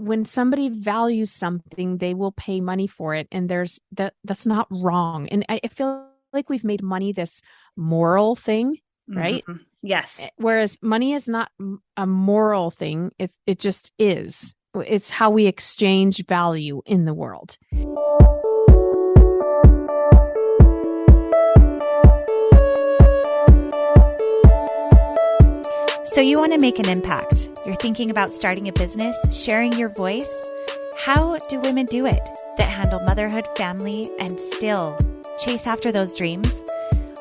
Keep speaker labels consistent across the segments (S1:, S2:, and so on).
S1: when somebody values something, they will pay money for it. And that's not wrong. And I feel like we've made money this moral thing, right?
S2: Mm-hmm. Yes.
S1: Whereas money is not a moral thing. It just is. It's how we exchange value in the world.
S3: So you want to make an impact. You're thinking about starting a business, sharing your voice. How do women do it that handle motherhood, family, and still chase after those dreams?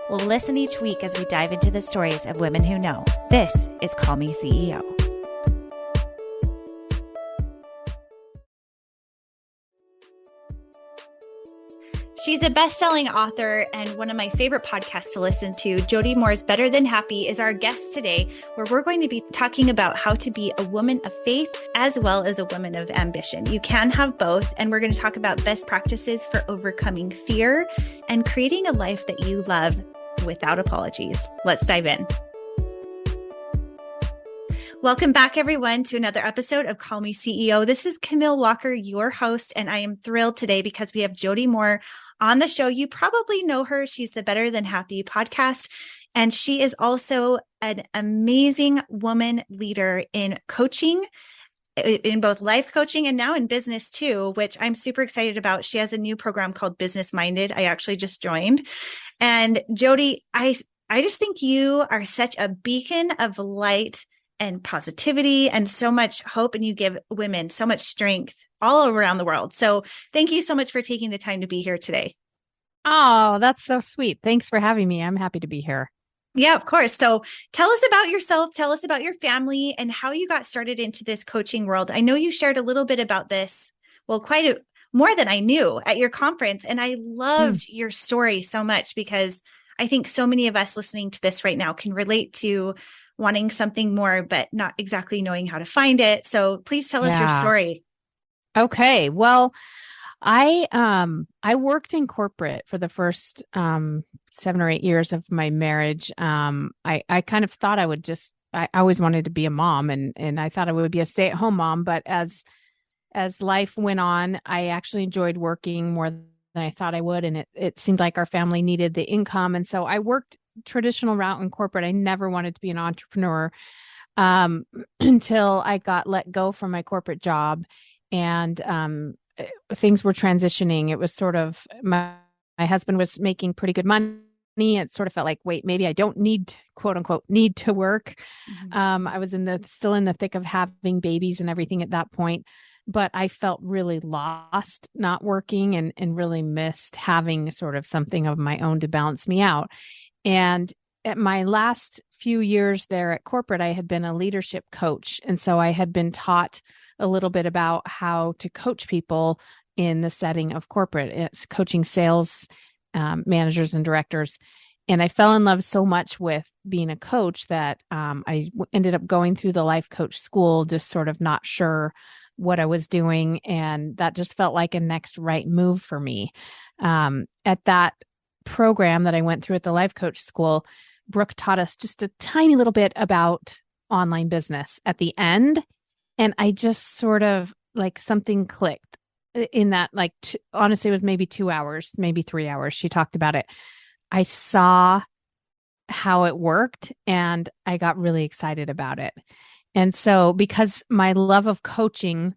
S3: Well, listen each week as we dive into the stories of women who know. This is Call Me CEO. She's a best-selling author and one of my favorite podcasts to listen to. Jody Moore's Better Than Happy is our guest today, where we're going to be talking about how to be a woman of faith as well as a woman of ambition. You can have both, and we're going to talk about best practices for overcoming fear and creating a life that you love without apologies. Let's dive in. Welcome back, everyone, to another episode of Call Me CEO. This is Camille Walker, your host, and I am thrilled today because we have Jody Moore on the show. You probably know her. She's the Better Than Happy podcast, and she is also an amazing woman leader in coaching, in both life coaching and now in business too, which I'm super excited about. She has a new program called Business Minded. I actually just joined. And Jody, I just think you are such a beacon of light and positivity and so much hope, and you give women so much strength all around the world. So thank you so much for taking the time to be here today.
S1: Oh, that's so sweet. Thanks for having me. I'm happy to be here.
S2: Yeah, of course. So tell us about yourself, tell us about your family and how you got started into this coaching world. I know you shared a little bit about this, well, more than I knew at your conference. And I loved your story so much because I think so many of us listening to this right now can relate to wanting something more, but not exactly knowing how to find it. So please tell us your story.
S1: Okay. Well, I worked in corporate for the first 7 or 8 years of my marriage. I kind of thought I always wanted to be a mom, and I thought I would be a stay-at-home mom. But as life went on, I actually enjoyed working more than I thought I would, and it seemed like our family needed the income, and so I worked traditional route in corporate. I never wanted to be an entrepreneur until I got let go from my corporate job, and things were transitioning. It was sort of my husband was making pretty good money. It sort of felt like, wait, maybe I don't need, quote unquote, need to work. Mm-hmm. I was still in the thick of having babies and everything at that point, but I felt really lost not working and really missed having sort of something of my own to balance me out. And at my last few years there at corporate, I had been a leadership coach. And so I had been taught a little bit about how to coach people in the setting of corporate. It's coaching sales managers and directors. And I fell in love so much with being a coach that I ended up going through the life coach school, just sort of not sure what I was doing. And that just felt like a next right move for me. At that program that I went through at the life coach school, Brooke taught us just a tiny little bit about online business at the end. And I just sort of like something clicked in that, like, honestly, it was maybe 2 hours, maybe 3 hours. She talked about it. I saw how it worked and I got really excited about it. And so because my love of coaching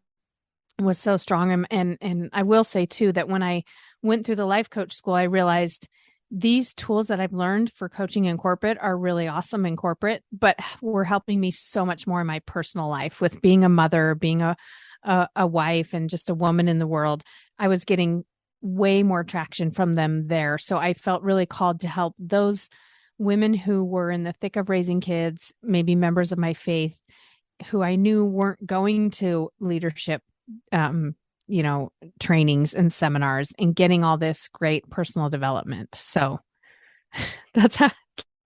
S1: was so strong, and I will say too, that when I went through the life coach school, I realized these tools that I've learned for coaching in corporate are really awesome in corporate, but were helping me so much more in my personal life with being a mother, being a wife, and just a woman in the world. I was getting way more traction from them there. So I felt really called to help those women who were in the thick of raising kids, maybe members of my faith, who I knew weren't going to leadership trainings and seminars and getting all this great personal development. So that's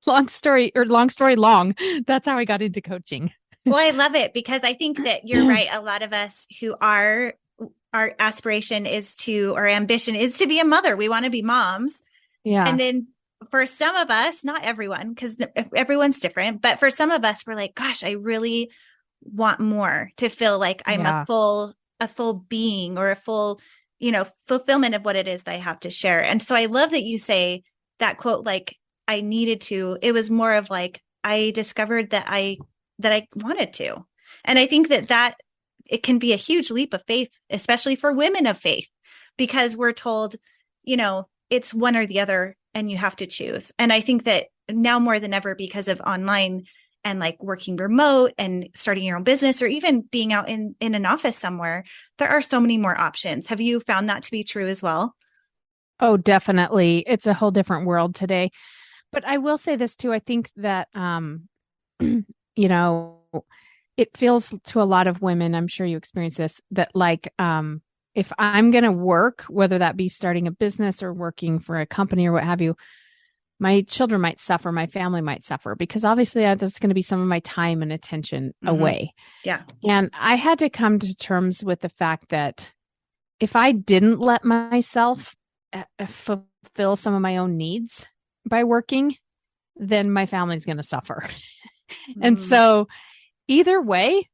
S1: long story long. That's how I got into coaching.
S2: Well, I love it because I think that you're right. A lot of us who our aspiration is our ambition is to be a mother. We want to be moms.
S1: Yeah.
S2: And then for some of us, not everyone, because everyone's different, but for some of us, we're like, gosh, I really want more to feel like I'm a full a full being or a full, fulfillment of what it is that I have to share. And so I love that you say that quote, like, I needed to. It was more of like, I discovered that I wanted to. And I think that it can be a huge leap of faith, especially for women of faith, because we're told, it's one or the other and you have to choose. And I think that now more than ever, because of online and like working remote and starting your own business, or even being out in an office somewhere, there are so many more options. Have you found that to be true as well?
S1: Oh, definitely. It's a whole different world today. But I will say this too. I think that, it feels to a lot of women, I'm sure you experience this, that like, if I'm going to work, whether that be starting a business or working for a company or what have you, my children might suffer, my family might suffer, because obviously that's going to be some of my time and attention away.
S2: Yeah.
S1: And I had to come to terms with the fact that if I didn't let myself fulfill some of my own needs by working, then my family's going to suffer. And so either way,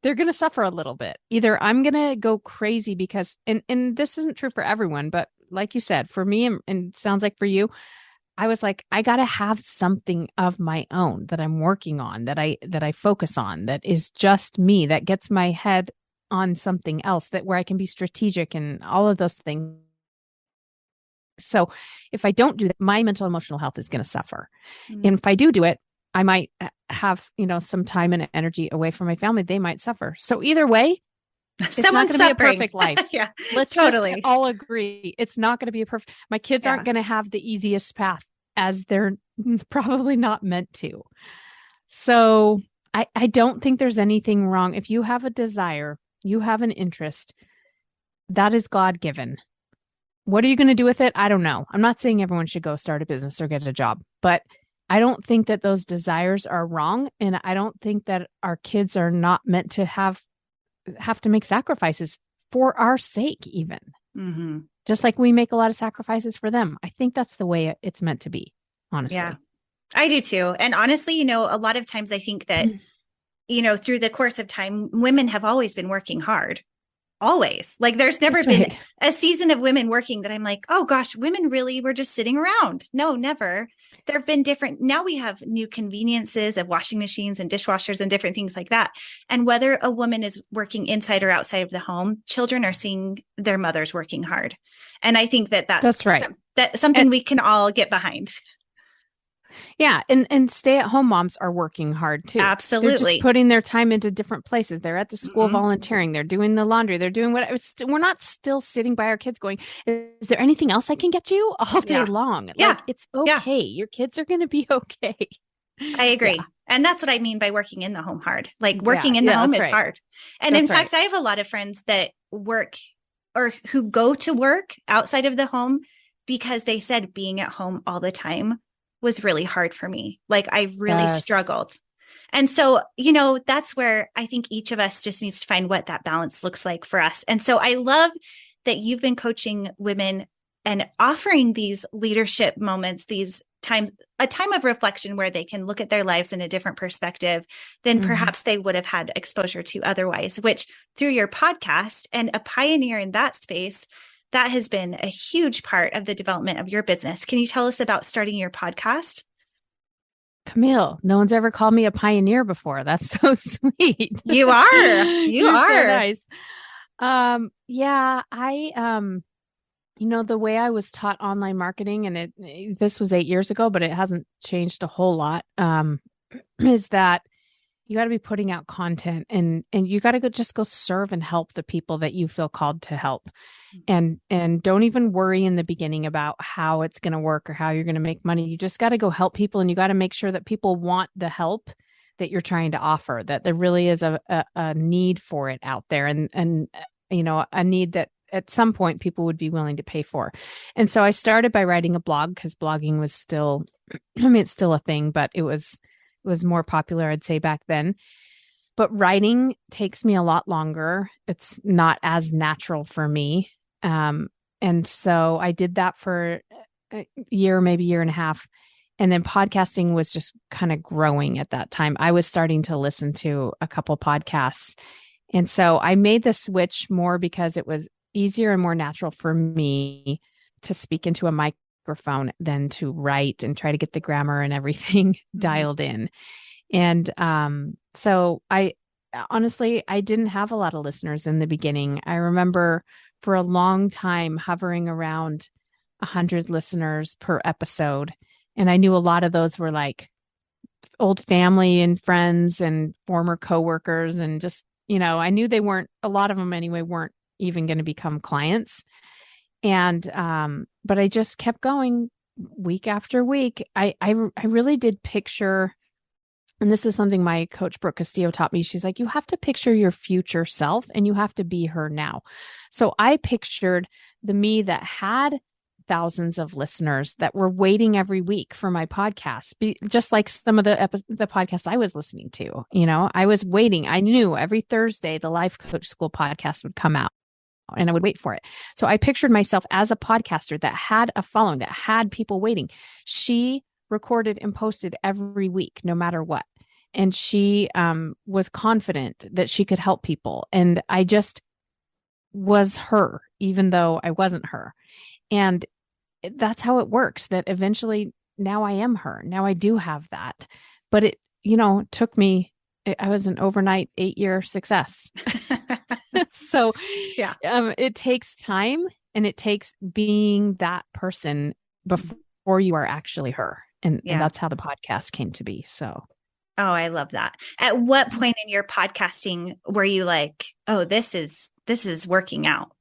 S1: they're going to suffer a little bit. Either I'm going to go crazy because, and this isn't true for everyone, but like you said, for me, and sounds like for you, I was like, I got to have something of my own that I'm working on, that I focus on, that is just me, that gets my head on something else, that where I can be strategic and all of those things. So if I don't do that, my mental emotional health is going to suffer. And if I do it, I might have, some time and energy away from my family. They might suffer. So either way, it's not going to be a perfect life.
S2: Yeah,
S1: let's totally just all agree. It's not going to be a perfect. My kids aren't going to have the easiest path, as they're probably not meant to. So I don't think there's anything wrong. If you have a desire, you have an interest, that is God-given. What are you going to do with it? I don't know. I'm not saying everyone should go start a business or get a job, but I don't think that those desires are wrong. And I don't think that our kids are not meant to have to make sacrifices for our sake, even. Mm-hmm. Just like we make a lot of sacrifices for them. I think that's the way it's meant to be, honestly.
S2: Yeah, I do too. And honestly, a lot of times I think that, through the course of time, women have always been working hard. Always. Like there's never been a season of women working that I'm like, oh gosh, women really were just sitting around. No, never. There have been different. Now we have new conveniences of washing machines and dishwashers and different things like that. And whether a woman is working inside or outside of the home, children are seeing their mothers working hard. And I think that's right. That's something we can all get behind.
S1: Yeah. And stay-at-home moms are working hard too.
S2: Absolutely.
S1: They're just putting their time into different places. They're at the school volunteering. They're doing the laundry. They're doing we're not still sitting by our kids going, is there anything else I can get you all day long?
S2: Yeah.
S1: Like, it's okay. Yeah. Your kids are going to be okay.
S2: I agree. Yeah. And that's what I mean by working in the home hard. Like working in the home is hard. And in fact, I have a lot of friends that work or who go to work outside of the home because they said being at home all the time was really hard for me. Like I really struggled. And so, that's where I think each of us just needs to find what that balance looks like for us. And so I love that you've been coaching women and offering these leadership moments, a time of reflection where they can look at their lives in a different perspective than perhaps they would have had exposure to otherwise, which through your podcast and a pioneer in that space, that has been a huge part of the development of your business. Can you tell us about starting your podcast?
S1: Camille, no one's ever called me a pioneer before. That's so sweet.
S2: You are. You are.
S1: So nice. Yeah, I, the way I was taught online marketing, and this was 8 years ago, but it hasn't changed a whole lot, is that you got to be putting out content and you got to go serve and help the people that you feel called to help. And don't even worry in the beginning about how it's going to work or how you're going to make money. You just got to go help people, and you got to make sure that people want the help that you're trying to offer, that there really is a need for it out there, and a need that at some point people would be willing to pay for. And so I started by writing a blog, because blogging was still, it's still a thing, but it was more popular, I'd say, back then. But writing takes me a lot longer. It's not as natural for me. And so I did that for a year, maybe year and a half. And then podcasting was just kind of growing at that time. I was starting to listen to a couple podcasts, And so I made the switch more because it was easier and more natural for me to speak into a microphone than to write and try to get the grammar and everything dialed in. And so I honestly, I didn't have a lot of listeners in the beginning. I remember for a long time hovering around 100 listeners per episode. And I knew a lot of those were like old family and friends and former coworkers. And just, I knew they weren't, a lot of them anyway, weren't even going to become clients. And, but I just kept going week after week. I really did picture, and this is something my coach Brooke Castillo taught me. She's like, you have to picture your future self and you have to be her now. So I pictured the me that had thousands of listeners that were waiting every week for my podcast, just like some of the podcasts I was listening to. I was waiting. I knew every Thursday the Life Coach School podcast would come out and I would wait for it. So I pictured myself as a podcaster that had a following, that had people waiting. She recorded and posted every week, no matter what. And she was confident that she could help people. And I just was her, even though I wasn't her. And that's how it works, that eventually now I am her. Now I do have that. But it, took me, I was an overnight 8-year success. So yeah, it takes time and it takes being that person before you are actually her. And that's how the podcast came to be. So.
S2: Oh, I love that. At what point in your podcasting were you like, oh, this is working out?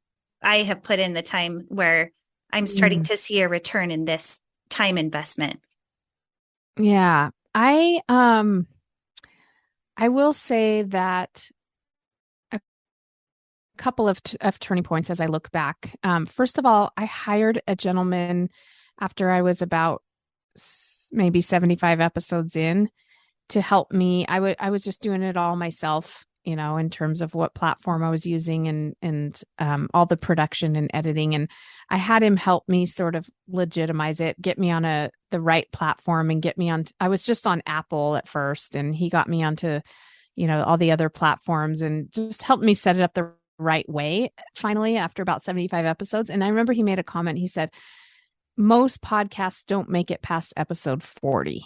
S2: I have put in the time where I'm starting to see a return in this time investment.
S1: Yeah. I will say that a couple of turning points as I look back. First of all, I hired a gentleman after I was about maybe 75 episodes in to help me. I was just doing it all myself, in terms of what platform I was using and all the production and editing. And I had him help me sort of legitimize it, get me on the right platform and get me on. I was just on Apple at first, and he got me onto, all the other platforms and just helped me set it up the right way. Finally, after about 75 episodes. And I remember he made a comment. He said, most podcasts don't make it past episode 40.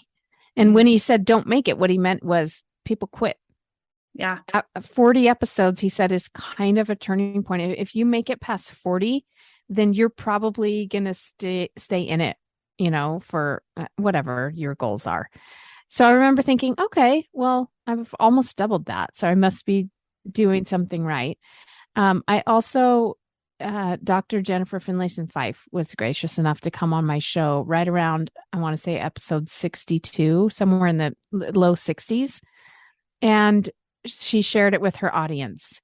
S1: And when he said don't make it, what he meant was people quit.
S2: Yeah.
S1: 40 episodes, he said, is kind of a turning point. If you make it past 40, then you're probably going to stay in it, for whatever your goals are. So I remember thinking, okay, well, I've almost doubled that. So I must be doing something right. I also, Dr. Jennifer Finlayson-Fife was gracious enough to come on my show right around, I want to say episode 62, somewhere in the low 60s. And she shared it with her audience.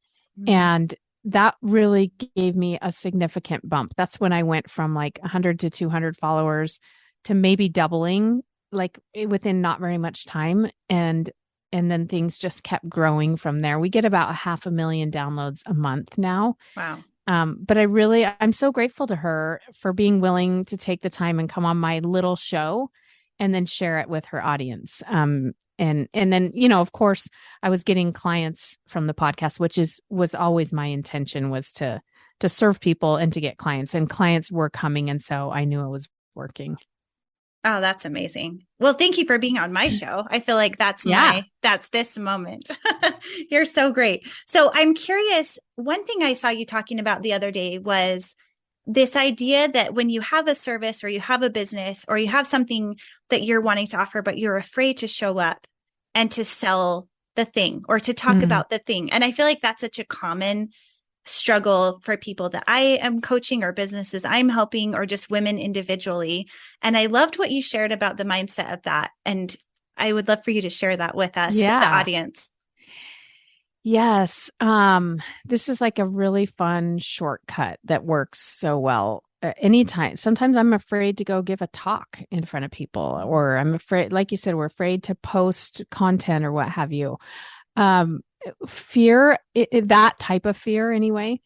S1: And that really gave me a significant bump. That's when I went from like 100 to 200 followers to maybe doubling, like within not very much time. And then things just kept growing from there. We get about 500,000 downloads a month now.
S2: Wow.
S1: But I'm so grateful to her for being willing to take the time and come on my little show and then share it with her audience. And then, of course, I was getting clients from the podcast, which was always my intention, was to serve people and to get clients, and clients were coming. And so I knew it was working.
S2: Oh, that's amazing. Well, thank you for being on my show. I feel like that's this moment. You're so great. So I'm curious, one thing I saw you talking about the other day was this idea that when you have a service or you have a business or you have something that you're wanting to offer, but you're afraid to show up and to sell the thing or to talk about the thing. And I feel like that's such a common struggle for people that I am coaching or businesses I'm helping or just women individually. And I loved what you shared about the mindset of that. And I would love for you to share that with us, with the audience.
S1: Yes. This is like a really fun shortcut that works so well. Anytime. Sometimes I'm afraid to go give a talk in front of people, or I'm afraid, like you said, we're afraid to post content or what have you. Fear, that type of fear anyway,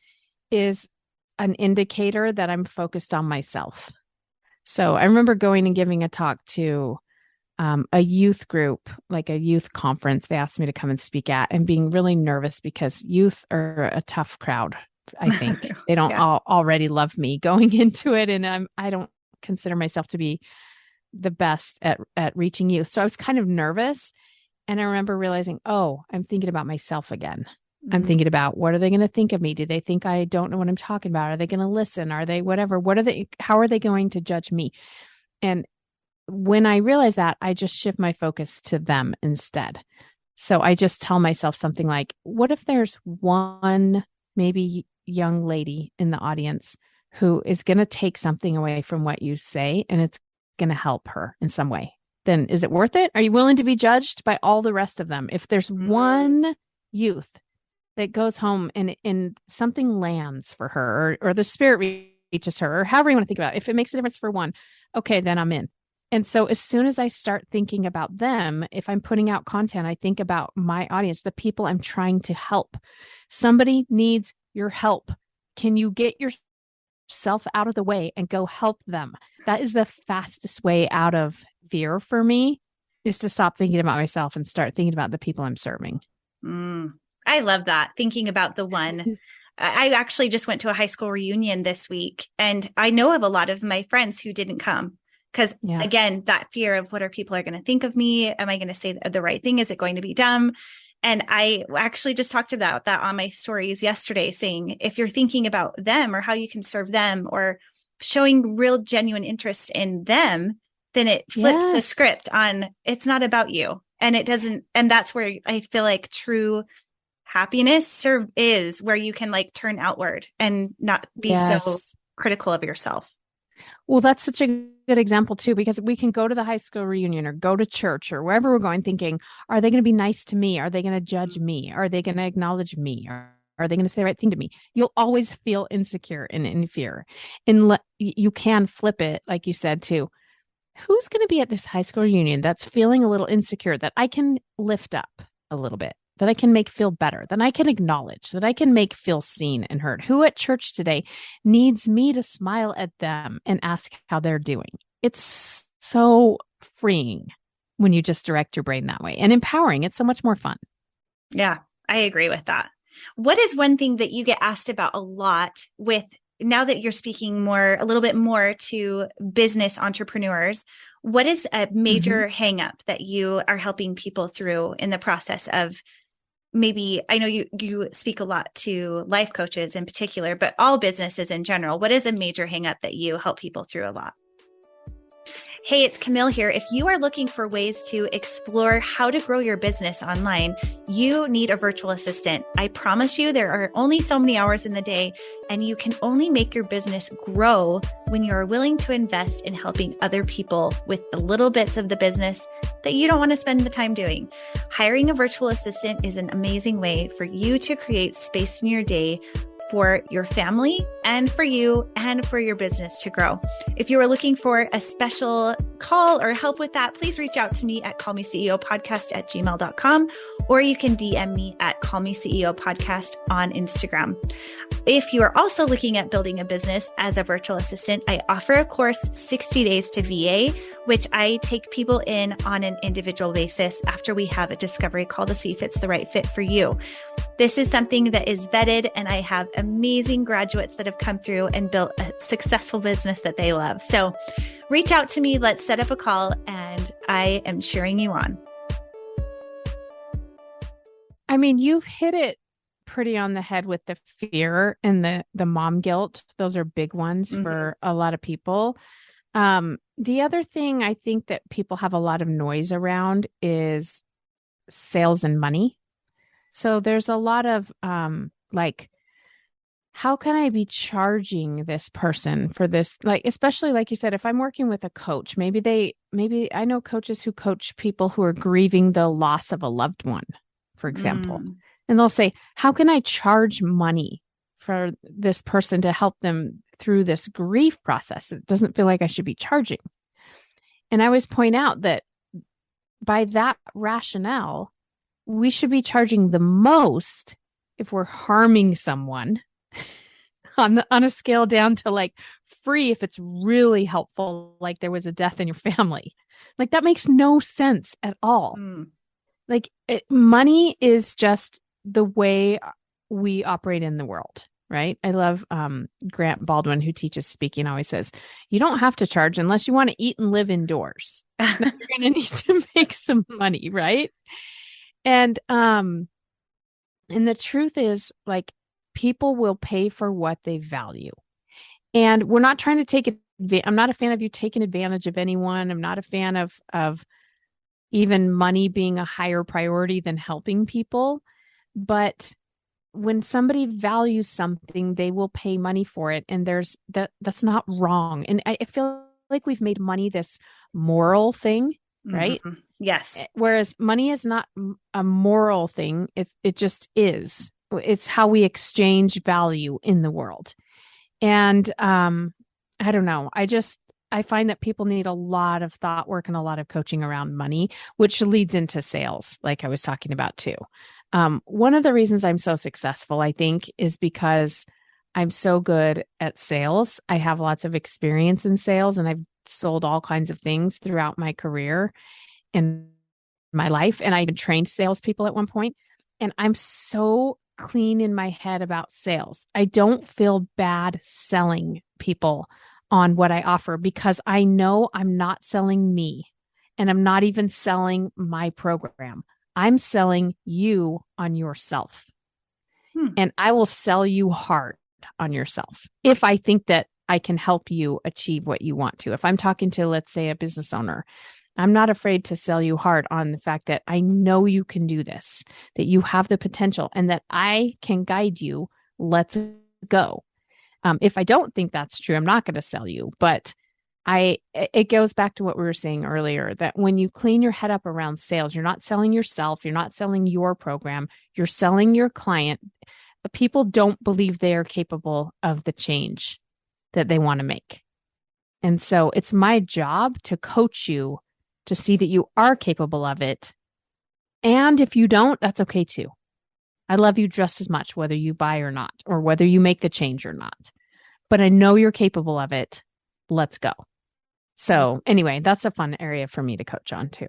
S1: is an indicator that I'm focused on myself. So I remember going and giving a talk to a youth group, like a youth conference they asked me to come and speak at, and being really nervous because youth are a tough crowd. I think they don't already love me going into it. And I don't consider myself to be the best at reaching youth. So I was kind of nervous. And I remember realizing, oh, I'm thinking about myself again. Mm-hmm. I'm thinking about, what are they going to think of me? Do they think I don't know what I'm talking about? Are they going to listen? Are they whatever? How are they going to judge me? And when I realized that, I just shift my focus to them instead. So I just tell myself something like, what if there's one maybe young lady in the audience who is going to take something away from what you say, and it's going to help her in some way? Then is it worth it? Are you willing to be judged by all the rest of them? If there's one youth that goes home and something lands for her, or the spirit reaches her, or however you want to think about it, if it makes a difference for one, okay, then I'm in. And so as soon as I start thinking about them, if I'm putting out content, I think about my audience, the people I'm trying to help. Somebody needs your help. Can you get yourself out of the way and go help them? That is the fastest way out of fear for me, is to stop thinking about myself and start thinking about the people I'm serving.
S2: I love that. Thinking about the one. I actually just went to a high school reunion this week, and I know of a lot of my friends who didn't come. Because again, that fear of, what are people are going to think of me? Am I going to say the right thing? Is it going to be dumb? And I actually just talked about that on my stories yesterday, saying, if you're thinking about them or how you can serve them, or showing real genuine interest in them, then it flips the script on, it's not about you. And it doesn't. And that's where I feel like true happiness is, where you can like turn outward and not be so critical of yourself.
S1: Well, that's such a good example too, because we can go to the high school reunion or go to church or wherever we're going thinking, are they going to be nice to me? Are they going to judge me? Are they going to acknowledge me? Or are they going to say the right thing to me? You'll always feel insecure and in fear. And you can flip it, like you said, to who's going to be at this high school reunion that's feeling a little insecure, that I can lift up a little bit, that I can make feel better, that I can acknowledge, that I can make feel seen and heard. Who at church today needs me to smile at them and ask how they're doing? It's so freeing when you just direct your brain that way, and empowering. It's so much more fun.
S2: Yeah, I agree with that. What is one thing that you get asked about a lot with, now that you're speaking a little bit more to business entrepreneurs? What is a major hang up that you are helping people through in the process of, maybe, I know you speak a lot to life coaches in particular, but all businesses in general. What is a major hang up that you help people through a lot? Hey, it's Camille here. If you are looking for ways to explore how to grow your business online, you need a virtual assistant. I promise you, there are only so many hours in the day, and you can only make your business grow when you are willing to invest in helping other people with the little bits of the business that you don't want to spend the time doing. Hiring a virtual assistant is an amazing way for you to create space in your day for your family and for you and for your business to grow. If you are looking for a special call or help with that, please reach out to me at callmeceopodcast@gmail.com, or you can DM me at callmeceopodcast on Instagram. If you are also looking at building a business as a virtual assistant, I offer a course, 60 Days to VA, which I take people in on an individual basis after we have a discovery call to see if it's the right fit for you. This is something that is vetted, and I have amazing graduates that have come through and built a successful business that they love. So reach out to me. Let's set up a call, and I am cheering you on.
S1: I mean, you've hit it pretty on the head with the fear and the mom guilt. Those are big ones for a lot of people. The other thing I think that people have a lot of noise around is sales and money. So there's a lot of like, how can I be charging this person for this? Like, especially like you said, if I'm working with a coach, maybe I know coaches who coach people who are grieving the loss of a loved one, for example. And they'll say, how can I charge money for this person to help them through this grief process? It doesn't feel like I should be charging. And I always point out that by that rationale, we should be charging the most if we're harming someone, on a scale down to like free if it's really helpful, like there was a death in your family. Like that makes no sense at all.
S2: Mm.
S1: Like money is just the way we operate in the world, right? I love Grant Baldwin, who teaches speaking, always says, you don't have to charge unless you want to eat and live indoors. You're going to need to make some money, right? And the truth is, like, people will pay for what they value. And we're not trying to take it. I'm not a fan of you taking advantage of anyone. I'm not a fan of even money being a higher priority than helping people. But when somebody values something, they will pay money for it. And that's not wrong. And I feel like we've made money this moral thing, right?
S2: Mm-hmm. Yes.
S1: Whereas money is not a moral thing. It just is. It's how we exchange value in the world. And I don't know. I find that people need a lot of thought work and a lot of coaching around money, which leads into sales, like I was talking about too. One of the reasons I'm so successful, I think, is because I'm so good at sales. I have lots of experience in sales, and I've sold all kinds of things throughout my career and my life. And I even trained salespeople at one point. And I'm so clean in my head about sales. I don't feel bad selling people on what I offer because I know I'm not selling me, and I'm not even selling my program. I'm selling you on yourself. And I will sell you hard on yourself if I think that I can help you achieve what you want to. If I'm talking to, let's say, a business owner, I'm not afraid to sell you hard on the fact that I know you can do this, that you have the potential, and that I can guide you. Let's go. If I don't think that's true, I'm not going to sell you. But it goes back to what we were saying earlier, that when you clean your head up around sales, you're not selling yourself, you're not selling your program, you're selling your client. People don't believe they are capable of the change that they want to make. And so it's my job to coach you to see that you are capable of it. And if you don't, that's okay too. I love you just as much, whether you buy or not, or whether you make the change or not. But I know you're capable of it. Let's go. So anyway, that's a fun area for me to coach on too.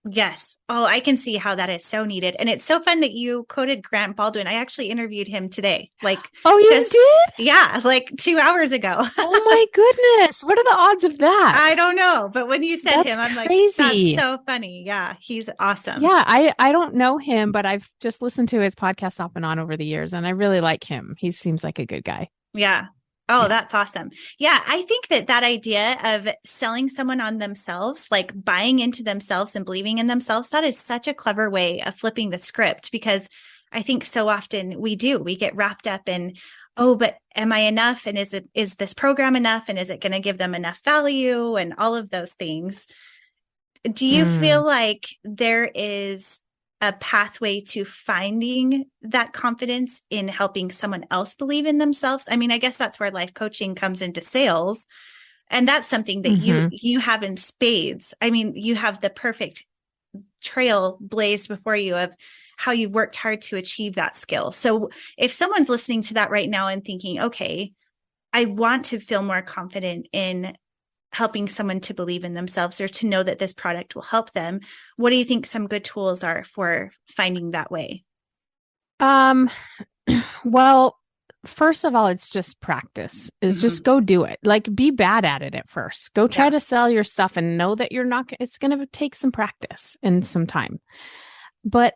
S2: Yes. Oh, I can see how that is so needed. And it's so fun that you quoted Grant Baldwin. I actually interviewed him today.
S1: Oh, you did?
S2: Yeah, like 2 hours ago.
S1: Oh my goodness. What are the odds of that?
S2: I don't know. But when you said
S1: That's
S2: him, I'm
S1: crazy.
S2: like, that's so funny. Yeah, he's awesome.
S1: Yeah, I don't know him, but I've just listened to his podcast off and on over the years, and I really like him. He seems like a good guy.
S2: Yeah. Oh, that's awesome. Yeah. I think that idea of selling someone on themselves, like buying into themselves and believing in themselves, that is such a clever way of flipping the script, because I think so often we get wrapped up in, oh, but am I enough? And is this program enough? And is it going to give them enough value and all of those things? Do you feel like there is a pathway to finding that confidence in helping someone else believe in themselves? I mean, I guess that's where life coaching comes into sales. And that's something that you have in spades. I mean, you have the perfect trail blazed before you of how you've worked hard to achieve that skill. So if someone's listening to that right now and thinking, okay, I want to feel more confident in helping someone to believe in themselves or to know that this product will help them, what do you think some good tools are for finding that way?
S1: Well, first of all, it's just practice. Just go do it. Like, be bad at it at first. Go try to sell your stuff and know that it's going to take some practice and some time. But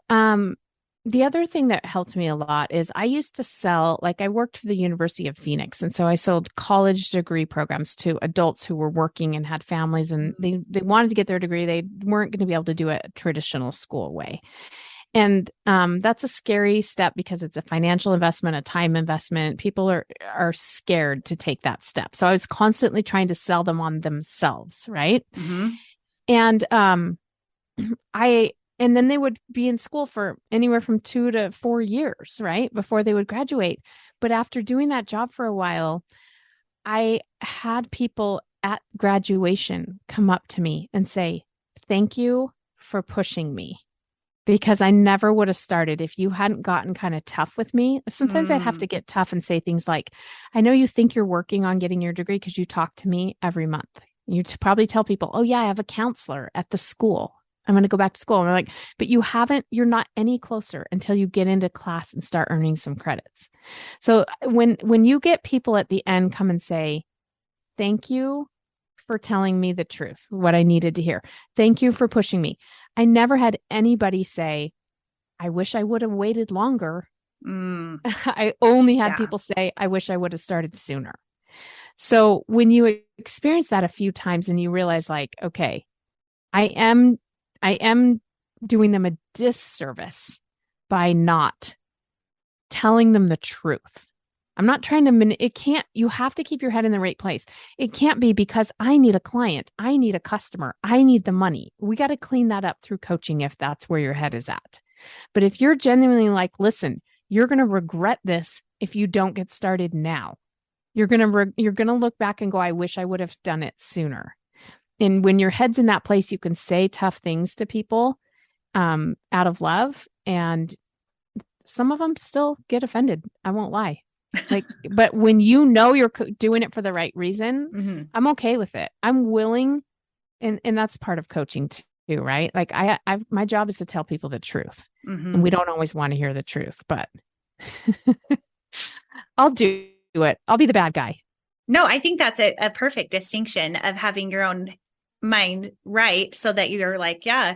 S1: the other thing that helped me a lot is I used to sell, like, I worked for the University of Phoenix. And so I sold college degree programs to adults who were working and had families, and they wanted to get their degree. They weren't going to be able to do it a traditional school way. And that's a scary step because it's a financial investment, a time investment. People are scared to take that step. So I was constantly trying to sell them on themselves, right? And and then they would be in school for anywhere from 2 to 4 years, right, before they would graduate. But after doing that job for a while, I had people at graduation come up to me and say, thank you for pushing me, because I never would have started if you hadn't gotten kind of tough with me. Sometimes I'd have to get tough and say things like, I know you think you're working on getting your degree because you talk to me every month. You probably tell people, oh yeah, I have a counselor at the school. I'm going to go back to school. And they're like, but you're not any closer until you get into class and start earning some credits. So when you get people at the end come and say, thank you for telling me the truth, what I needed to hear. Thank you for pushing me. I never had anybody say, I wish I would have waited longer. I only had people say, I wish I would have started sooner. So when you experience that a few times and you realize like, okay, I am doing them a disservice by not telling them the truth. I'm not trying to, you have to keep your head in the right place. It can't be because I need a client, I need a customer, I need the money. We got to clean that up through coaching if that's where your head is at. But if you're genuinely like, listen, you're going to regret this if you don't get started now. You're going to look back and go, I wish I would have done it sooner. And when your head's in that place, you can say tough things to people out of love. And some of them still get offended. I won't lie. But when you know you're doing it for the right reason, I'm okay with it. I'm willing. And that's part of coaching too, right? Like my job is to tell people the truth. And we don't always want to hear the truth, but I'll do it. I'll be the bad guy.
S2: No, I think that's a perfect distinction of having your own mind right so that you're like, yeah,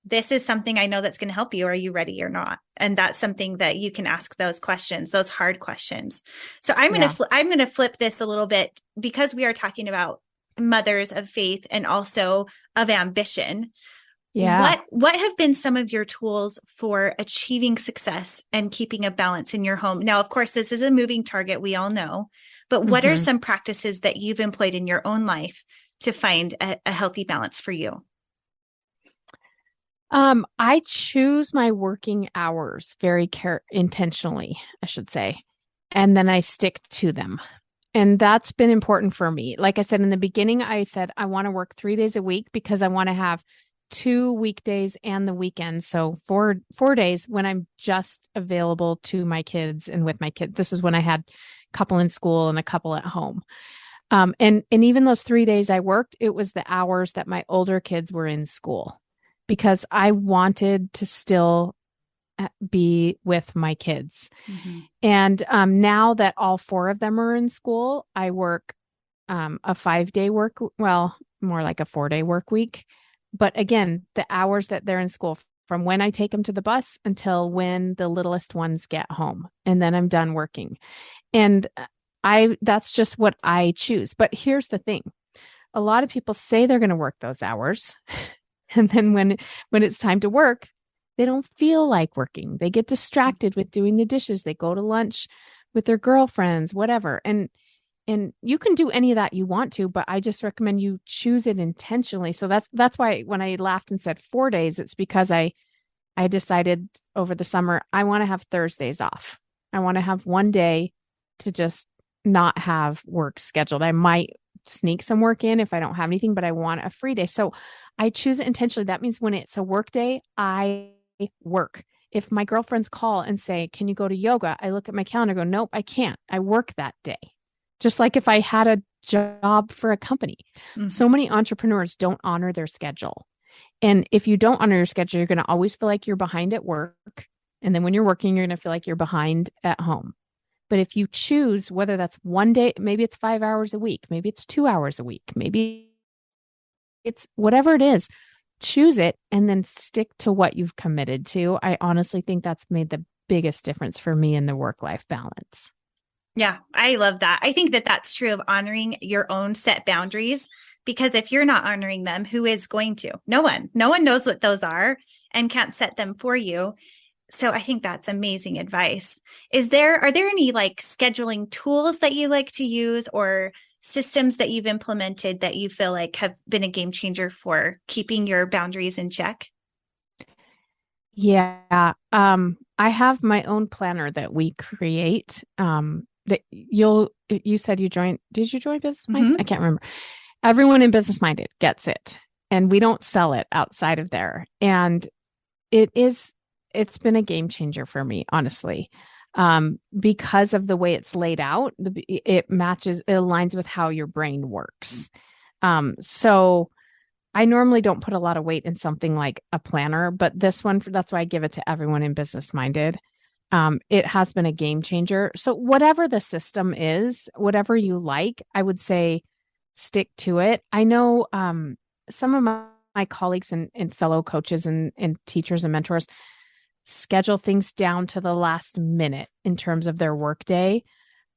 S2: this is something I know that's going to help you. Are you ready or not? And that's something that you can ask those questions, those hard questions. So I'm going to flip this a little bit because we are talking about mothers of faith and also of ambition.
S1: Yeah.
S2: What have been some of your tools for achieving success and keeping a balance in your home? Now, of course, this is a moving target. We all know, but what are some practices that you've employed in your own life to find a healthy balance for you?
S1: I choose my working hours very intentionally, I should say, and then I stick to them. And that's been important for me. Like I said, in the beginning, I said, I want to work 3 days a week because I want to have 2 weekdays and the weekend. So 4 days when I'm just available to my kids and with my kids. This is when I had a couple in school and a couple at home. And even those 3 days I worked, it was the hours that my older kids were in school because I wanted to still be with my kids. And now that all 4 of them are in school, I work a 5-day work, well, more like a 4-day work week. But again, the hours that they're in school from when I take them to the bus until when the littlest ones get home, and then I'm done working. And that's just what I choose. But here's the thing. A lot of people say they're going to work those hours. And then when it's time to work, they don't feel like working. They get distracted with doing the dishes. They go to lunch with their girlfriends, whatever. And you can do any of that you want to, but I just recommend you choose it intentionally. So that's why when I laughed and said 4 days, it's because I decided over the summer, I want to have Thursdays off. I want to have one day to just not have work scheduled. I might sneak some work in if I don't have anything, but I want a free day. So I choose it intentionally. That means when it's a work day, I work. If my girlfriends call and say, can you go to yoga? I look at my calendar and go, nope, I can't. I work that day. Just like if I had a job for a company. So many entrepreneurs don't honor their schedule. And if you don't honor your schedule, you're going to always feel like you're behind at work. And then when you're working, you're going to feel like you're behind at home. But if you choose, whether that's one day, maybe it's 5 hours a week, maybe it's 2 hours a week, maybe it's whatever it is, choose it and then stick to what you've committed to. I honestly think that's made the biggest difference for me in the work-life balance.
S2: Yeah, I love that. I think that that's true of honoring your own set boundaries, because if you're not honoring them, who is going to? No one knows what those are and can't set them for you. So I think that's amazing advice. Are there any like scheduling tools that you like to use or systems that you've implemented that you feel like have been a game changer for keeping your boundaries in check?
S1: Yeah. I have my own planner that we create. That you said you joined, did you join Business Minded? I can't remember. Everyone in Business Minded gets it, and we don't sell it outside of there. And it's been a game changer for me, honestly, because of the way it's laid out. It aligns with how your brain works. So I normally don't put a lot of weight in something like a planner, but this one, that's why I give it to everyone in Business Minded. It has been a game changer. So whatever the system is, whatever you like, I would say stick to it. I know some of my colleagues and fellow coaches and teachers and mentors schedule things down to the last minute in terms of their workday.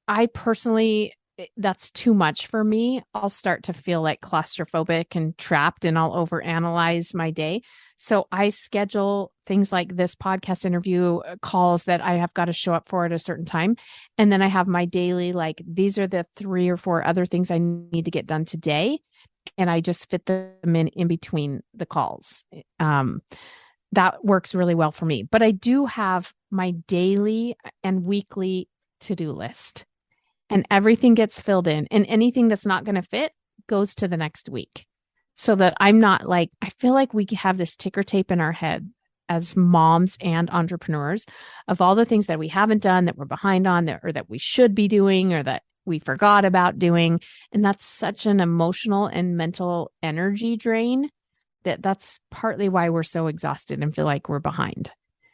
S1: I personally, that's too much for me. I'll start to feel like claustrophobic and trapped, and I'll overanalyze my day. So I schedule things like this podcast interview calls that I have got to show up for at a certain time. And then I have my daily, like, these are the 3 or 4 other things I need to get done today. And I just fit them in between the calls. That works really well for me. But I do have my daily and weekly to-do list. And everything gets filled in, and anything that's not going to fit goes to the next week, so that I'm not like, I feel like we have this ticker tape in our head as moms and entrepreneurs of all the things that we haven't done, that we're behind on, or that we should be doing, or that we forgot about doing. And that's such an emotional and mental energy drain that's partly why we're so exhausted and feel like we're behind.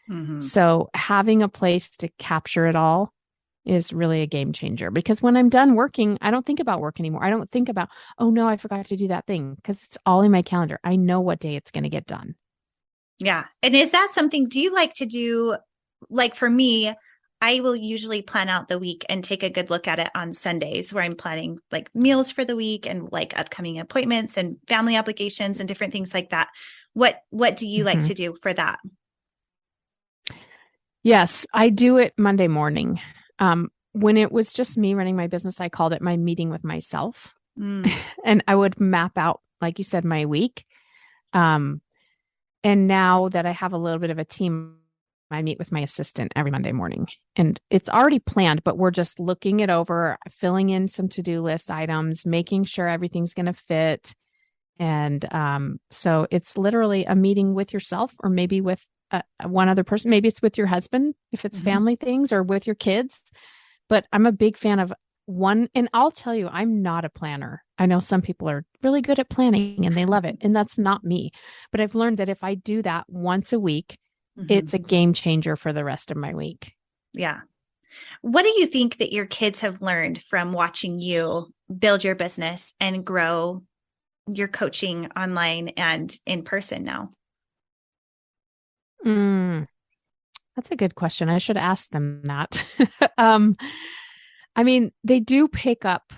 S1: Mm-hmm. So having a place to capture it all is really a game changer, because when I'm done working, I don't think about work anymore. I don't think about, oh no, I forgot to do that thing, because it's all in my calendar. I know what day it's going to get done.
S2: Yeah. And is that something, do you like to do? Like for me, I will usually plan out the week and take a good look at it on Sundays, where I'm planning like meals for the week and like upcoming appointments and family obligations and different things like that. What do you like to do for that?
S1: Yes, I do it Monday morning. When it was just me running my business, I called it my meeting with myself. And I would map out, like you said, my week. And now that I have a little bit of a team, I meet with my assistant every Monday morning, and it's already planned, but we're just looking it over, filling in some to-do list items, making sure everything's going to fit. And so it's literally a meeting with yourself, or maybe with one other person. Maybe it's with your husband if it's family things, or with your kids. But I'm a big fan of one. And I'll tell you, I'm not a planner. I know some people are really good at planning and they love it, and that's not me. But I've learned that if I do that once a week, it's a game changer for the rest of my week.
S2: Yeah. What do you think that your kids have learned from watching you build your business and grow your coaching online and in person now?
S1: That's a good question. I should ask them that. I mean, they do pick up.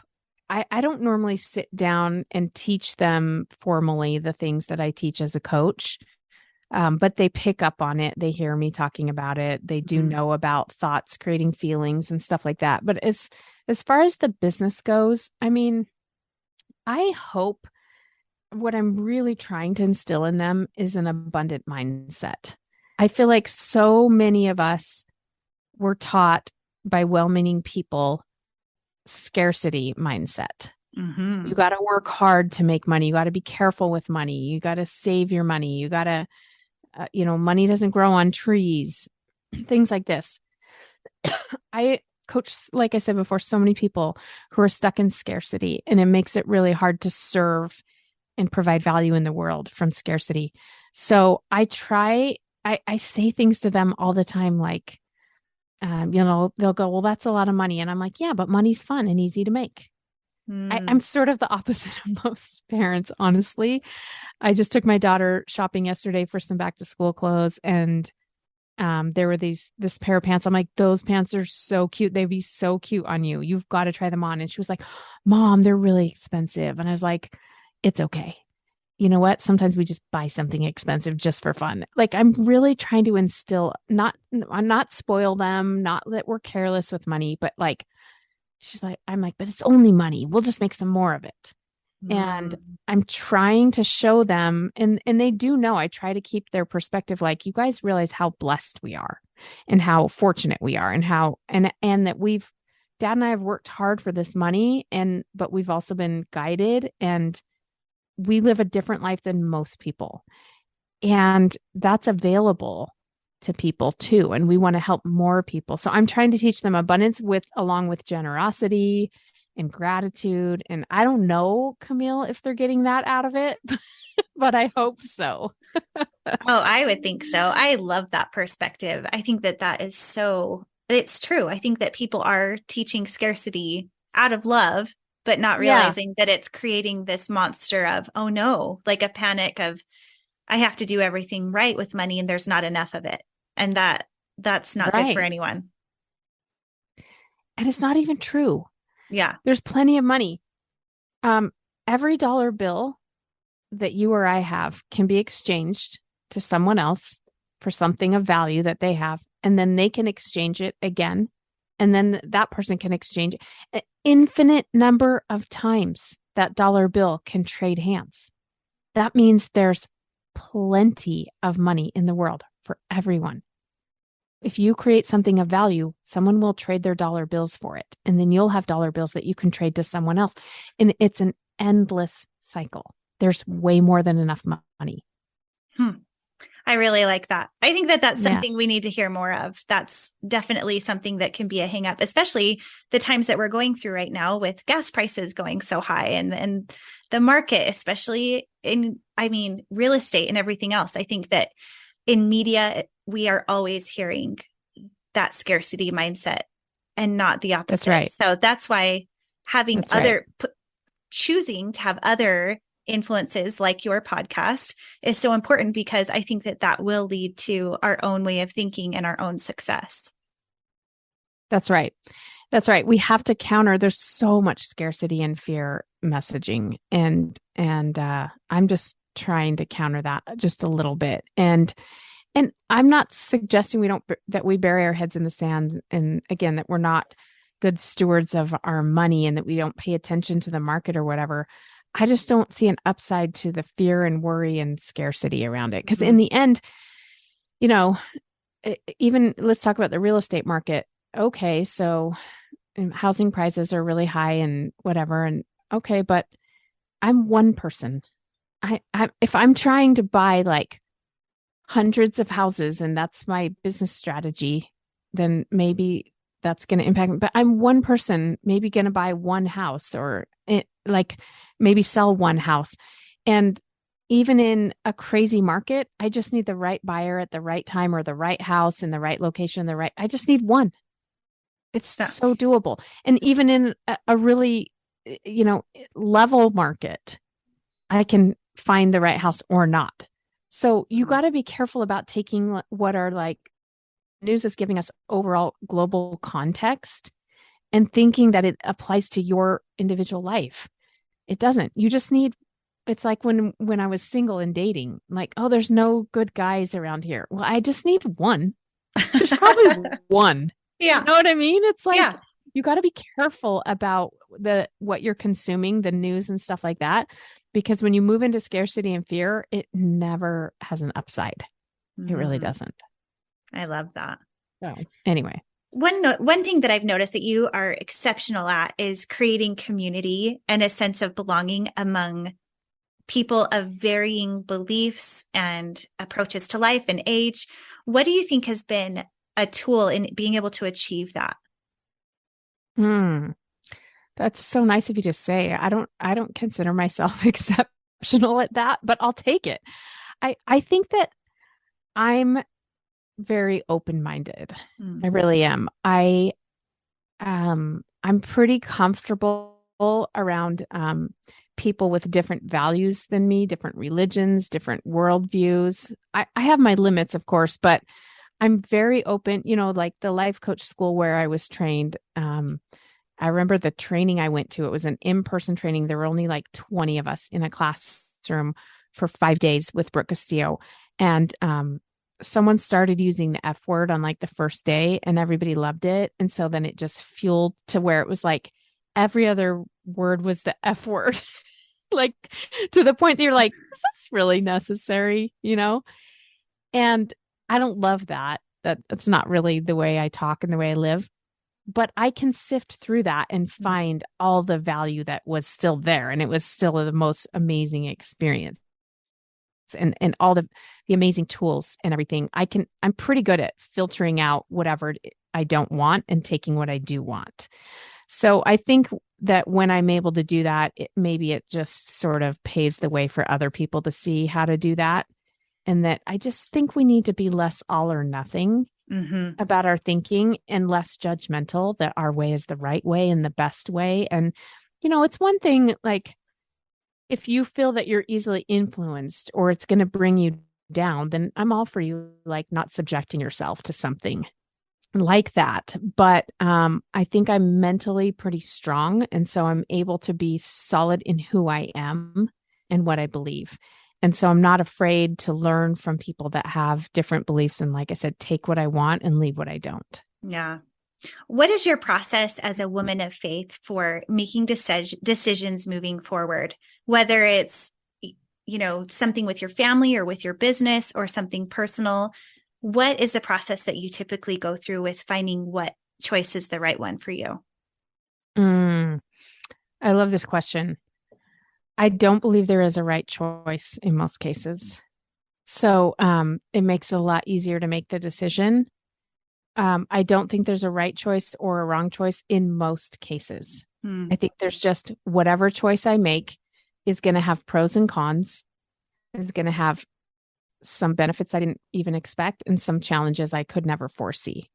S1: I don't normally sit down and teach them formally the things that I teach as a coach. But they pick up on it. They hear me talking about it. They do know about thoughts, creating feelings and stuff like that. But as far as the business goes, I mean, I hope what I'm really trying to instill in them is an abundant mindset. I feel like so many of us were taught by well-meaning people scarcity mindset. You got to work hard to make money. You got to be careful with money. You got to save your money. You got to money doesn't grow on trees, things like this. I coach, like I said before, so many people who are stuck in scarcity, and it makes it really hard to serve and provide value in the world from scarcity. So I say things to them all the time, like, they'll go, well, that's a lot of money. And I'm like, yeah, but money's fun and easy to make. I'm sort of the opposite of most parents, honestly. I just took my daughter shopping yesterday for some back to school clothes, and there were this pair of pants. I'm like, those pants are so cute. They'd be so cute on you. You've got to try them on. And she was like, Mom, they're really expensive. And I was like, it's okay. You know what? Sometimes we just buy something expensive just for fun. Like, I'm really trying to instill, not spoil them, not that we're careless with money, but like, I'm like, but it's only money. We'll just make some more of it. And I'm trying to show them, and they do know, I try to keep their perspective. Like, you guys realize how blessed we are and how fortunate we are, and how, and that Dad and I have worked hard for this money, but we've also been guided, and we live a different life than most people. And that's available to people too. And we want to help more people. So I'm trying to teach them abundance along with generosity and gratitude. And I don't know, Camille, if they're getting that out of it, but I hope so.
S2: I would think so. I love that perspective. I think that is it's true. I think that people are teaching scarcity out of love, but not realizing that it's creating this monster of, oh no, like a panic of, I have to do everything right with money and there's not enough of it. And that's not good for anyone.
S1: And it's not even true.
S2: Yeah.
S1: There's plenty of money. Every dollar bill that you or I have can be exchanged to someone else for something of value that they have. And then they can exchange it again. And then that person can exchange it. An infinite number of times that dollar bill can trade hands. That means there's plenty of money in the world for everyone. If you create something of value, someone will trade their dollar bills for it. And then you'll have dollar bills that you can trade to someone else. And it's an endless cycle. There's way more than enough money.
S2: I really like that. I think that's something we need to hear more of. That's definitely something that can be a hang up, especially the times that we're going through right now with gas prices going so high and the market, especially in, real estate and everything else. I think that in media, we are always hearing that scarcity mindset and not the opposite.
S1: That's right.
S2: So that's why having choosing to have other influences like your podcast is so important, because I think that will lead to our own way of thinking and our own success.
S1: That's right. That's right. We have to counter. There's so much scarcity and fear messaging, and I'm just trying to counter that just a little bit. And I'm not suggesting that we bury our heads in the sand, and again, that we're not good stewards of our money and that we don't pay attention to the market or whatever. I just don't see an upside to the fear and worry and scarcity around it. Because in the end, even let's talk about the real estate market. Okay, so housing prices are really high and whatever. And okay, but I'm one person. If I'm trying to buy like hundreds of houses and that's my business strategy, then maybe that's going to impact me. But I'm one person, maybe going to buy one house or maybe sell one house. And even in a crazy market, I just need the right buyer at the right time or the right house in the right location, I just need one. It's so doable. And even in a really, level market, I can find the right house or not. So you got to be careful about taking what are like news is giving us overall global context and thinking that it applies to your individual life. It doesn't. You just need, it's like when I was single and dating, like, oh, there's no good guys around here. Well, I just need one. There's probably one.
S2: Yeah.
S1: You know what I mean? It's like, you got to be careful about what you're consuming, the news and stuff like that, because when you move into scarcity and fear, it never has an upside. It really doesn't.
S2: I love that.
S1: So anyway.
S2: One thing that I've noticed that you are exceptional at is creating community and a sense of belonging among people of varying beliefs and approaches to life and age. What do you think has been a tool in being able to achieve that?
S1: That's so nice of you to say. I don't consider myself exceptional at that, but I'll take it. I think that I'm very open-minded. I really am. I'm pretty comfortable around people with different values than me, different religions, different worldviews. I have my limits, of course, but I'm very open, like the life coach school where I was trained. I remember the training I went to, it was an in-person training. There were only like 20 of us in a classroom for 5 days with Brooke Castillo. And someone started using the F word on like the first day and everybody loved it. And so then it just fueled to where it was like every other word was the F word, like to the point that you're like, that's really necessary, And I don't love that. That's not really the way I talk and the way I live. But I can sift through that and find all the value that was still there. And it was still the most amazing experience. And all the amazing tools and everything. I'm pretty good at filtering out whatever I don't want and taking what I do want. So I think that when I'm able to do that, maybe it just sort of paves the way for other people to see how to do that. And that I just think we need to be less all or nothing about our thinking and less judgmental, that our way is the right way and the best way. And, it's one thing, like, if you feel that you're easily influenced or it's going to bring you down, then I'm all for you, like, not subjecting yourself to something like that. But I think I'm mentally pretty strong. And so I'm able to be solid in who I am and what I believe. And so I'm not afraid to learn from people that have different beliefs. And like I said, take what I want and leave what I don't.
S2: Yeah. What is your process as a woman of faith for making decisions moving forward, whether it's, something with your family or with your business or something personal? What is the process that you typically go through with finding what choice is the right one for you?
S1: I love this question. I don't believe there is a right choice in most cases. So it makes it a lot easier to make the decision. I don't think there's a right choice or a wrong choice in most cases. I think there's just whatever choice I make is going to have pros and cons, is going to have some benefits I didn't even expect and some challenges I could never foresee.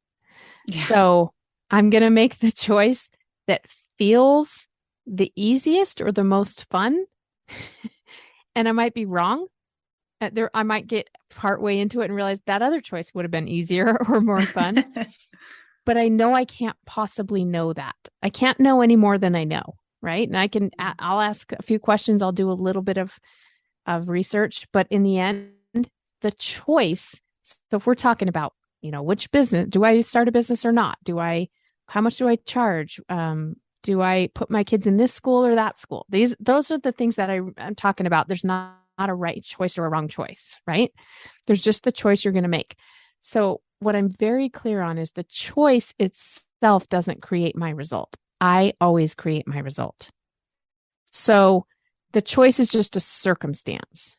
S1: Yeah. So I'm going to make the choice that feels the easiest or the most fun. And I might be wrong. I might get partway into it and realize that other choice would have been easier or more fun. But I know I can't possibly know that. I can't know any more than I know, right? And I'll ask a few questions. I'll do a little bit of research, but in the end, the choice. So if we're talking about, which business, do I start a business or not? How much do I charge? Do I put my kids in this school or that school? Those are the things that I'm talking about. There's not a right choice or a wrong choice, right? There's just the choice you're going to make. So what I'm very clear on is the choice itself doesn't create my result. I always create my result. So the choice is just a circumstance.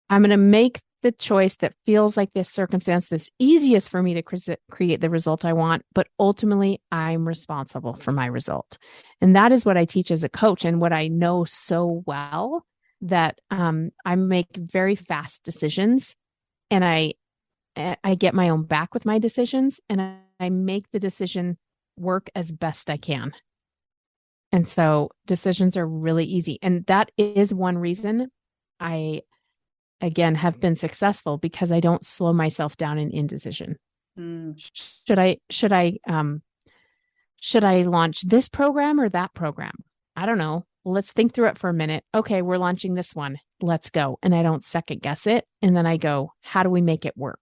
S1: I'm going to make the choice that feels like this circumstance that's easiest for me to create the result I want, but ultimately I'm responsible for my result. And that is what I teach as a coach and what I know so well, that I make very fast decisions and I get my own back with my decisions and I make the decision work as best I can. And so decisions are really easy. And that is one reason I, again, have been successful, because I don't slow myself down in indecision. Should I launch this program or that program? I don't know. Let's think through it for a minute. Okay, we're launching this one. Let's go. And I don't second guess it. And then I go, how do we make it work?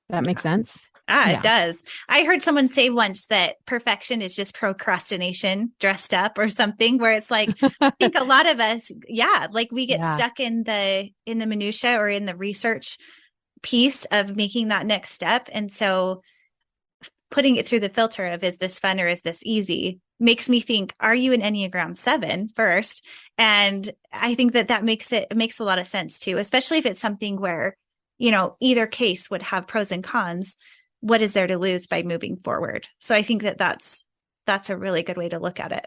S1: That makes sense?
S2: Yeah. It does. I heard someone say once that perfection is just procrastination dressed up or something, where it's like, I think a lot of us, we get stuck in the minutia or in the research piece of making that next step. And so putting it through the filter of, is this fun or is this easy, makes me think, are you an Enneagram 7 first? And I think that makes a lot of sense too, especially if it's something where, either case would have pros and cons. What is there to lose by moving forward? So I think that's a really good way to look at it.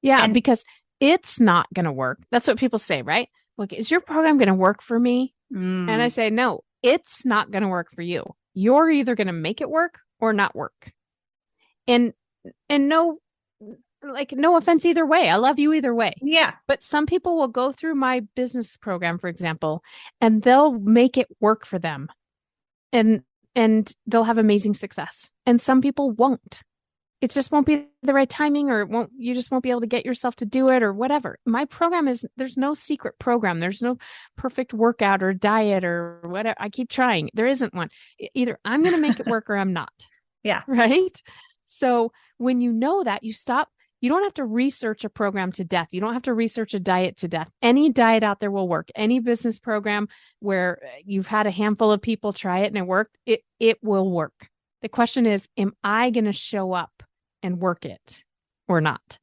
S1: Yeah, because it's not going to work. That's what people say, right? Look, is your program going to work for me? And I say, no, it's not going to work for you. You're either going to make it work or not work. And no offense either way. I love you either way.
S2: Yeah.
S1: But some people will go through my business program, for example, and they'll make it work for them. And they'll have amazing success. And some people won't. It just won't be the right timing, or you just won't be able to get yourself to do it or whatever. My program there's no secret program. There's no perfect workout or diet or whatever. I keep trying. There isn't one. Either I'm going to make it work or I'm not.
S2: Yeah.
S1: Right. So when you know that, you don't have to research a program to death. You don't have to research a diet to death. Any diet out there will work. Any business program where you've had a handful of people try it and it worked, it will work. The question is, am I going to show up and work it or not?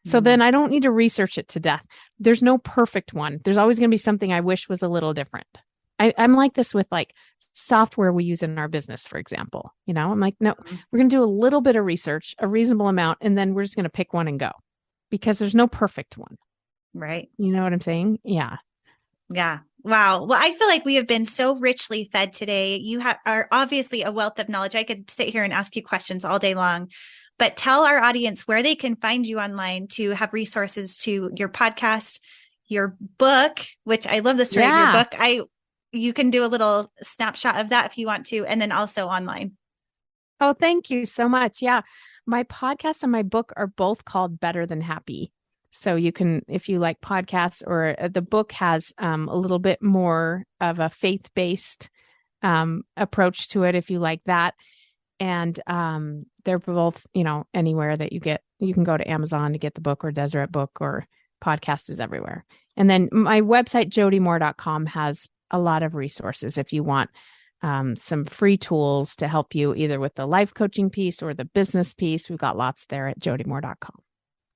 S1: So then I don't need to research it to death. There's no perfect one. There's always going to be something I wish was a little different. I'm like this with like software we use in our business, for example. I'm like, no, we're going to do a little bit of research, a reasonable amount, and then we're just going to pick one and go because there's no perfect one.
S2: Right.
S1: You know what I'm saying? Yeah.
S2: Yeah. Wow. Well, I feel like we have been so richly fed today. You are obviously a wealth of knowledge. I could sit here and ask you questions all day long, but tell our audience where they can find you online to have resources to your podcast, your book, which I love the story of your book. You can do a little snapshot of that if you want to, and then also online.
S1: Oh, thank you so much. Yeah. My podcast and my book are both called Better Than Happy. So you can, if you like podcasts, or the book has a little bit more of a faith-based approach to it, if you like that. And they're both, anywhere that you can go to Amazon to get the book, or Deseret Book, or podcast is everywhere. And then my website, jodymoore.com, has a lot of resources if you want some free tools to help you either with the life coaching piece or the business piece. We've got lots there at jodymoore.com.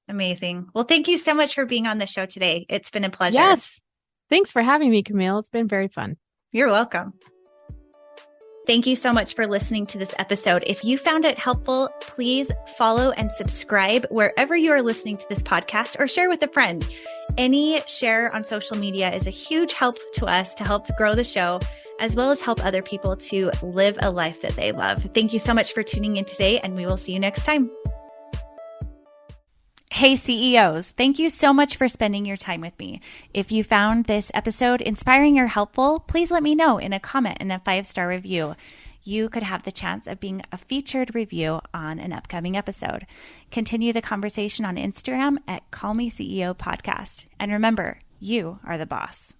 S2: Amazing. Well, thank you so much for being on the show today. It's been a pleasure.
S1: Yes. Thanks for having me, Camille. It's been very fun.
S2: You're welcome. Thank you so much for listening to this episode. If you found it helpful, please follow and subscribe wherever you are listening to this podcast, or share with a friend. Any share on social media is a huge help to us to help grow the show, as well as help other people to live a life that they love. Thank you so much for tuning in today, and we will see you next time. Hey CEOs, thank you so much for spending your time with me. If you found this episode inspiring or helpful, please let me know in a comment and a 5-star review. You could have the chance of being a featured review on an upcoming episode. Continue the conversation on Instagram at Call Me CEO Podcast. And remember, you are the boss.